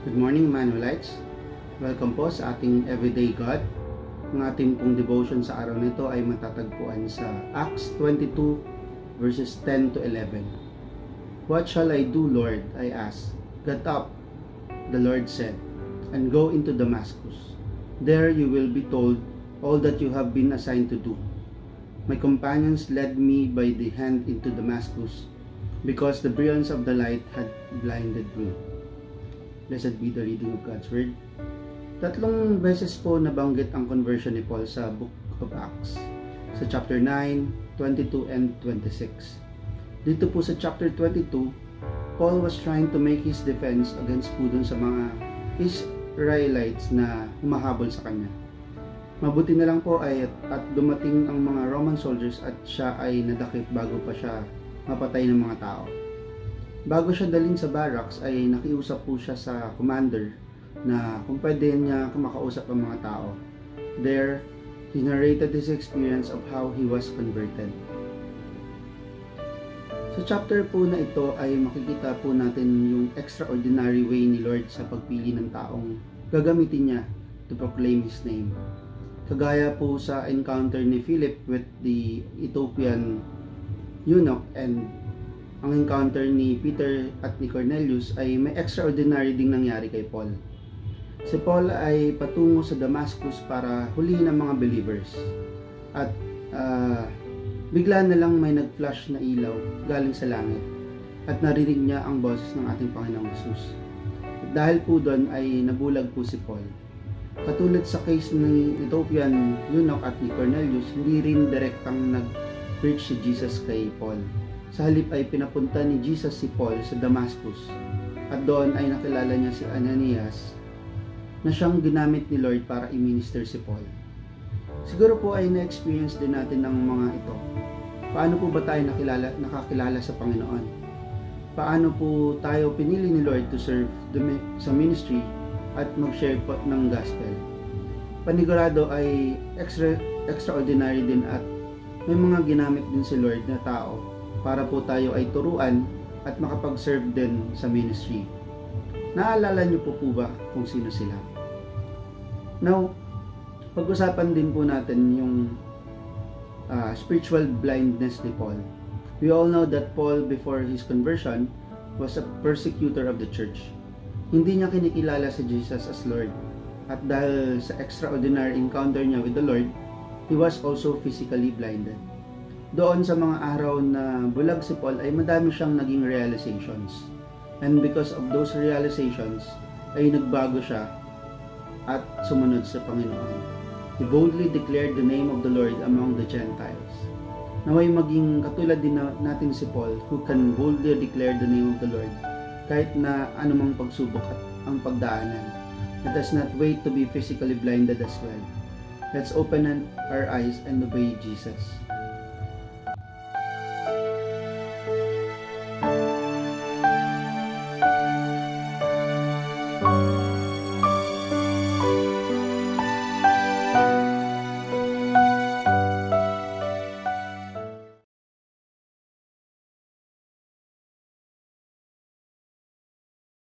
Good morning, Manuelites. Welcome po sa ating Everyday God. Ang ating pong devotion sa araw nito ay matatagpuan sa Acts 22 verses 10 to 11. What shall I do, Lord? I asked. Get up, the Lord said, and go into Damascus. There you will be told all that you have been assigned to do. My companions led me by the hand into Damascus because the brilliance of the light had blinded me. Blessed be the reading of God's Word. Tatlong beses po nabanggit ang conversion ni Paul sa Book of Acts. Sa chapter 9, 22, and 26. Dito po sa chapter 22, Paul was trying to make his defense against po dun sa mga Israelites na humahabol sa kanya. Mabuti na lang po ay at dumating ang mga Roman soldiers at siya ay nadakip bago pa siya mapatay ng mga tao. Bago siya dalhin sa barracks ay nakiusap po siya sa commander na kung pwede niya makausap ang mga tao. There, he narrated his experience of how he was converted. Sa chapter po na ito ay makikita po natin yung extraordinary way ni Lord sa pagpili ng taong gagamitin niya to proclaim His name. Kagaya po sa encounter ni Philip with the Ethiopian eunuch and ang encounter ni Peter at ni Cornelius ay may extraordinary ding nangyari kay Paul. Si Paul ay patungo sa Damascus para hulihin ang mga believers. At bigla na lang may nag-flash na ilaw galing sa langit at narinig niya ang boses ng ating Panginoong Jesus. At dahil po doon ay nabulag po si Paul. Katulad sa case ni Ethiopian eunuch at ni Cornelius, hindi rin direktang nag-preach si Jesus kay Paul. Sa halip ay pinapunta ni Jesus si Paul sa Damascus at doon ay nakilala niya si Ananias na siyang ginamit ni Lord para i-minister si Paul. Siguro po ay na-experience din natin ng mga ito. Paano po ba tayo nakakilala sa Panginoon? Paano po tayo pinili ni Lord to serve sa ministry at mag-share po ng gospel? Panigurado ay extraordinary din at may mga ginamit din si Lord na tao para po tayo ay turuan at makapag-serve din sa ministry. Naalala niyo po ba kung sino sila? Now, pag-usapan din po natin yung spiritual blindness ni Paul. We all know that Paul before his conversion was a persecutor of the church. Hindi niya kinikilala si Jesus as Lord. At dahil sa extraordinary encounter niya with the Lord, he was also physically blinded. Doon sa mga araw na bulag si Paul ay madami siyang naging realizations. And because of those realizations ay nagbago siya at sumunod sa Panginoon. He boldly declared the name of the Lord among the Gentiles. Naway maging katulad din natin si Paul who can boldly declare the name of the Lord kahit na anumang pagsubok at ang pagdaanan. Let us not wait to be physically blinded as well. Let's open our eyes and obey Jesus.